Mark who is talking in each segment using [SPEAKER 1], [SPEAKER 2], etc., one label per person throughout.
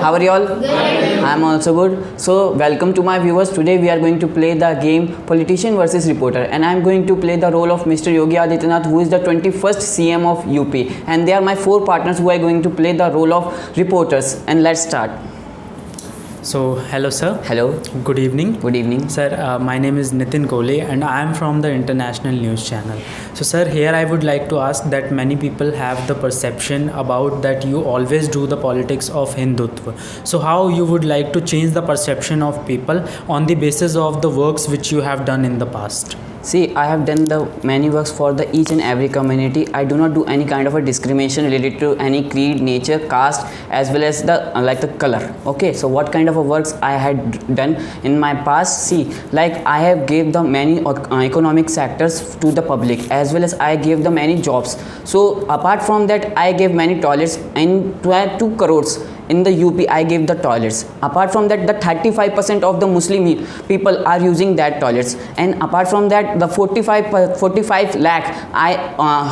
[SPEAKER 1] How are you all? Good. I am also good. So welcome to my viewers. Today we are going to play the game Politician versus Reporter, and I am going to play the role of Mr. Yogi Adityanath, who is the 21st CM of UP, and they are my four partners who are going to play the role of reporters. And let's start.
[SPEAKER 2] So, hello sir.
[SPEAKER 1] Hello.
[SPEAKER 2] Good evening.
[SPEAKER 1] Good evening.
[SPEAKER 2] Sir, my name is Nitin Kole and I am from the International News Channel. So sir, here I would like to ask that many people have the perception about that you always do the politics of Hindutva. So how you would like to change the perception of people on the basis of the works which you have done in the past?
[SPEAKER 1] See, I have done the many works for the each and every community. I do not do any kind of a discrimination related to any creed, nature, caste, as well as the like the color. Okay, so what kind of a works I had done in my past? See, like I have gave the many economic sectors to the public, as well as I gave the many jobs. So apart from that, I gave many toilets in 2 crores. In the UP, I gave the toilets. Apart from that, the 35% of the Muslim people are using that toilets, and apart from that, the 45 lakh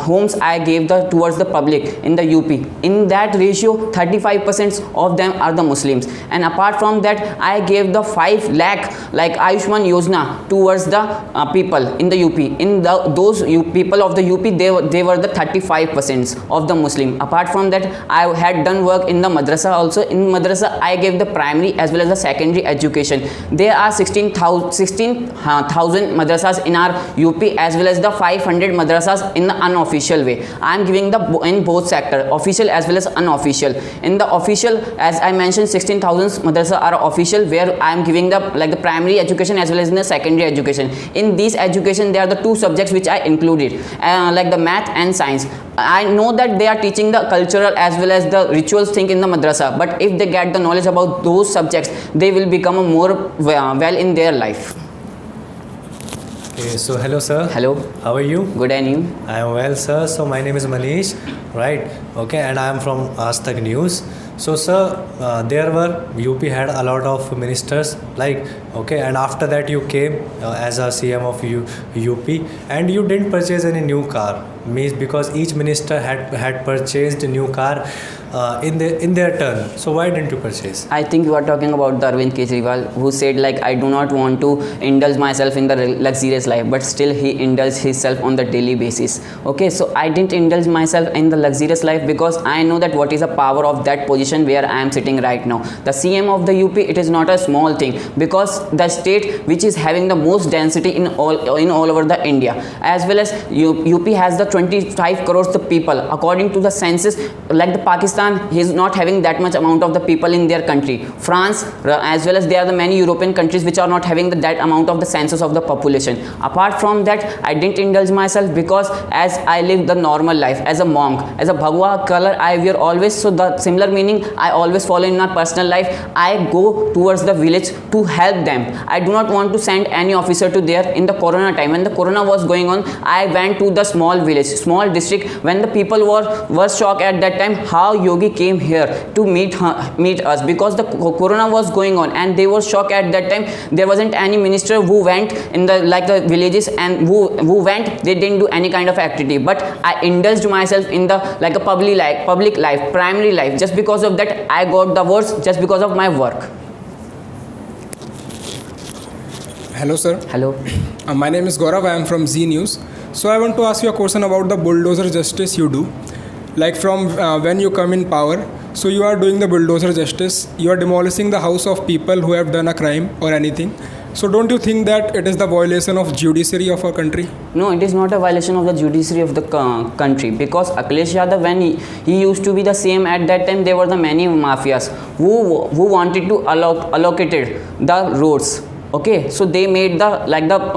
[SPEAKER 1] homes I gave towards the public in the UP. In that ratio, 35% of them are the Muslims, and apart from that, I gave the 5 lakh like Ayushman Yojana towards the people in the UP. In those people of the UP, they were the 35% of the Muslim. Apart from that, I had done work in the madrasa. Also in madrasa, I gave the primary as well as the secondary education. There are 16,000 madrasas in our UP, as well as the 500 madrasas in the unofficial way. I am giving in both sector, official as well as unofficial. In the official, as I mentioned, 16,000 madrasas are official, where I am giving the primary education as well as in the secondary education. In these education, there are the 2 subjects which I included, like the math and science. I know that they are teaching the cultural as well as the rituals thing in the madrasa, but if they get the knowledge about those subjects, they will become more well in their life.
[SPEAKER 3] Okay, so hello sir.
[SPEAKER 1] Hello.
[SPEAKER 3] How are you?
[SPEAKER 1] Good, and you?
[SPEAKER 3] I am well sir. So my name is Manish, right? Okay, and I am from Aaj News. So sir, UP had a lot of ministers, like, okay, and after that you came as a CM of UP, and you didn't purchase any new car, means because each minister had purchased a new car in their turn. So why didn't you purchase?
[SPEAKER 1] I think you are talking about the Arvind Kejriwal, who said like, I do not want to indulge myself in the luxurious life, but still he indulges himself on the daily basis. Okay, so I didn't indulge myself in the luxurious life because I know that what is the power of that position where I am sitting right now. The CM of the UP, it is not a small thing, because the state which is having the most density in all over the India, as well as UP has the 25 crores the people. According to the census, like the Pakistan, he is not having that much amount of the people in their country. France, as well as there are the many European countries which are not having that amount of the census of the population. Apart from that, I didn't indulge myself because as I live the normal life as a monk, as a Bhagwa color I wear always, so the similar meaning I always follow in my personal life. I go towards the village to help them. I do not want to send any officer to there. In the corona time, when the corona was going on, I went to the small village, small district, when the people were shocked at that time how Yogi came here to meet us, because the corona was going on, and they were shocked at that time. There wasn't any minister who went in the villages, and who went, they didn't do any kind of activity, but I indulged myself in the a public life, primary life. Just because of that, I got the awards just because of my work.
[SPEAKER 4] Hello sir.
[SPEAKER 1] Hello.
[SPEAKER 4] My name is Gaurav. I am from Z News. So I want to ask you a question about the bulldozer justice you do. Like from when you come in power, so you are doing the bulldozer justice, you are demolishing the house of people who have done a crime or anything. So don't you think that it is the violation of judiciary of our country?
[SPEAKER 1] No, it is not a violation of the judiciary of the country, because Akhilesh Yadav, when he used to be the CM at that time, there were the many mafias who wanted to allocated the roads. Okay, so they made the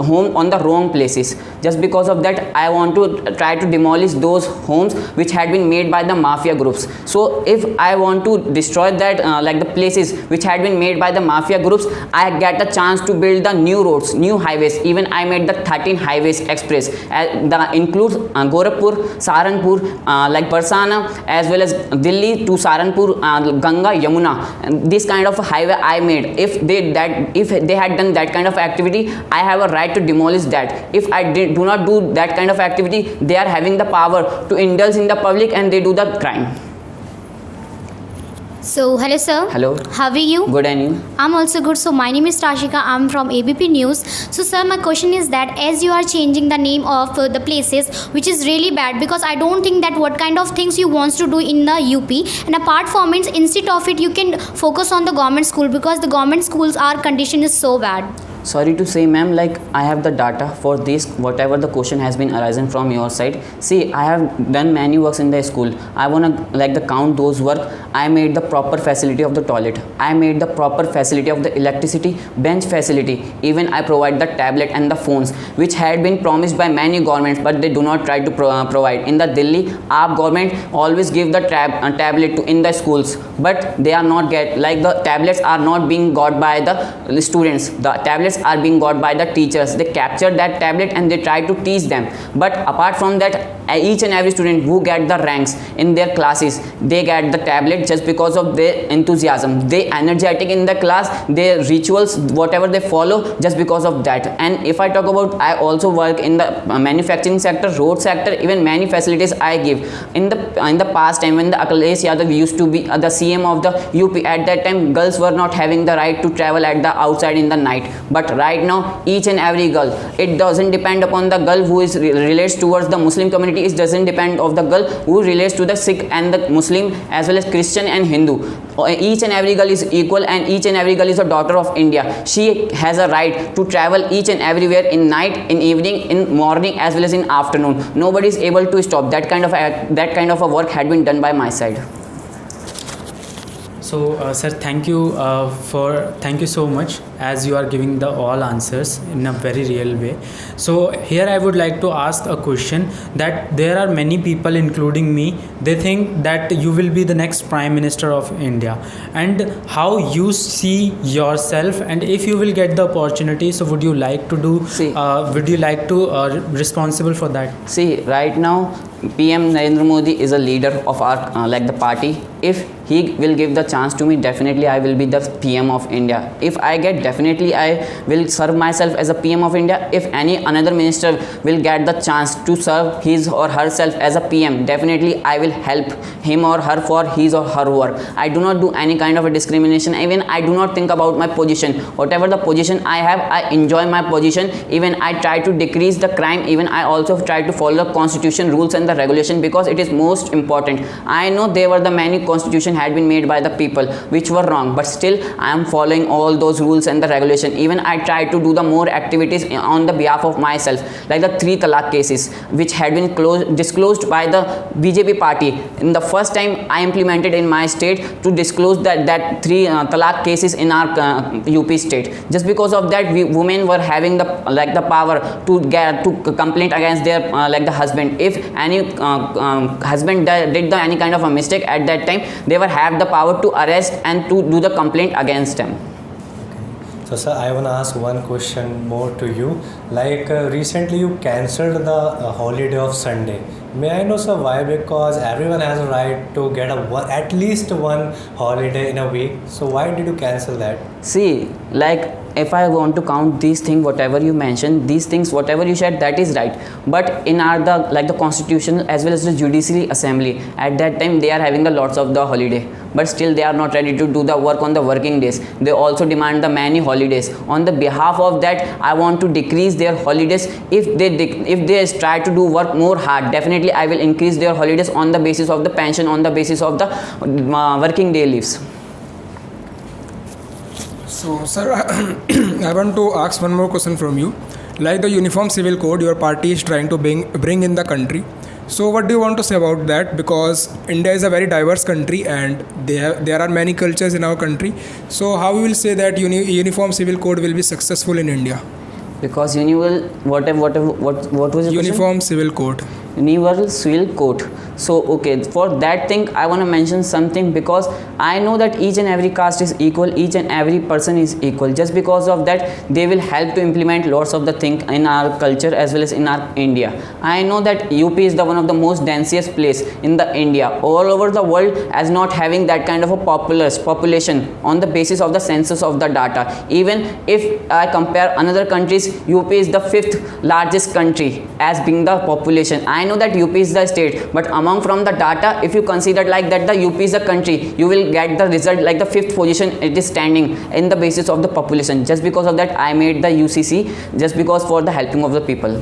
[SPEAKER 1] home on the wrong places. Just because of that, I want to try to demolish those homes which had been made by the mafia groups. So if I want to destroy that the places which had been made by the mafia groups, I get a chance to build the new roads, new highways. Even I made the 13 highways express. That includes Gorakhpur, Saharanpur, Barsana, as well as Delhi to Saharanpur, Ganga, Yamuna. And this kind of a highway I made. If they had done that kind of activity, I have a right to demolish that. If I do not do that kind of activity, they are having the power to indulge in the public and they do the crime.
[SPEAKER 5] So, hello sir.
[SPEAKER 1] Hello.
[SPEAKER 5] How are you?
[SPEAKER 1] Good, and you?
[SPEAKER 5] I'm also good. So, my name is Tashika. I'm from ABP News. So, sir, my question is that as you are changing the name of the places, which is really bad because I don't think that what kind of things you wants to do in the UP. And apart from it, instead of it, you can focus on the government school because the government schools our condition is so bad.
[SPEAKER 1] Sorry to say, ma'am, like I have the data for this, whatever the question has been arisen from your side. See, I have done many works in the school. I wanna like the count those work. I made the proper facility of the toilet. I made the proper facility of the electricity, bench facility. Even I provide the tablet and the phones, which had been promised by many governments, but they do not try to provide. In the Delhi, our government always give the tablet to in the schools, but they are not get like the tablets are not being got by the students. The tablets are being got by the teachers. They capture that tablet and they try to teach them. But apart from that, each and every student who get the ranks in their classes, they get the tablet just because of their enthusiasm. They energetic in the class, their rituals, whatever they follow, just because of that. And if I talk about, I also work in the manufacturing sector, road sector, even many facilities I give. In the past time when the Akhilesh Yadav used to be the CM of the UP, at that time girls were not having the right to travel at the outside in the night. But right now, each and every girl, it doesn't depend upon the girl who is relates towards the Muslim community. It doesn't depend of the girl who relates to the Sikh and the Muslim as well as Christian and Hindu. Each and every girl is equal, and each and every girl is a daughter of India. She has a right to travel each and everywhere in night, in evening, in morning as well as in afternoon. Nobody is able to stop that kind of a work had been done by my side.
[SPEAKER 2] So, sir, thank you so much as you are giving the all answers in a very real way. So here I would like to ask a question that there are many people, including me, they think that you will be the next Prime Minister of India, and how you see yourself, and if you will get the opportunity, so would you like to do?
[SPEAKER 1] See.
[SPEAKER 2] Would you like to responsible for that?
[SPEAKER 1] See, right now, PM Narendra Modi is a leader of our like the party. If he will give the chance to me, definitely I will be the PM of India. If I get, definitely I will serve myself as a PM of India. If any another minister will get the chance to serve his or herself as a PM, definitely I will help him or her for his or her work. I do not do any kind of a discrimination. Even I do not think about my position. Whatever the position I have, I enjoy my position. Even I try to decrease the crime. Even I also try to follow the constitution rules and the regulation, because it is most important. I know there were the many constitution had been made by the people which were wrong, but still I am following all those rules and the regulation. Even I try to do the more activities on the behalf of myself, like the 3 talaq cases which had been disclosed by the BJP party. In the first time I implemented in my state to disclose that 3 talaq cases in our UP state. Just because of that, women were having the power to get to complain against their the husband. If any husband did any kind of a mistake, at that time they were have the power to arrest and to do the complaint against them.
[SPEAKER 3] So sir, I want to ask one question more to you. Like recently you cancelled the holiday of Sunday. May I know, sir, why? Because everyone has a right to get at least one holiday in a week. So why did you cancel that?
[SPEAKER 1] See, like if I want to count these things, whatever you mentioned, these things, whatever you said, that is right. But in our the constitution as well as the judiciary assembly, at that time they are having the lots of the holiday, but still they are not ready to do the work on the working days. They also demand the many holidays. On the behalf of that, I want to decrease their holidays. If they try to do work more hard, definitely I will increase their holidays on the basis of the pension, on the basis of the working day leaves.
[SPEAKER 4] So, sir, I want to ask one more question from you. Like the Uniform Civil Code, your party is trying to bring in the country. So, what do you want to say about that? Because India is a very diverse country, and there are many cultures in our country. So, how you will say that Uniform Civil Code will be successful in India?
[SPEAKER 1] Because what was the
[SPEAKER 4] Uniform Civil Code.
[SPEAKER 1] Universal Civil Code. So okay, for that thing I want to mention something, because I know that each and every caste is equal, each and every person is equal. Just because of that, they will help to implement lots of the thing in our culture as well as in our India. I know that UP is the one of the most densest place in the India. All over the world as not having that kind of a population on the basis of the census of the data. Even if I compare another countries, UP is the 5th largest country as being the population. I know that UP is the state, but among from the data, if you consider like that the UP is a country, you will get the result like the 5th position it is standing in the basis of the population. Just because of that I made the UCC, just because for the helping of the people.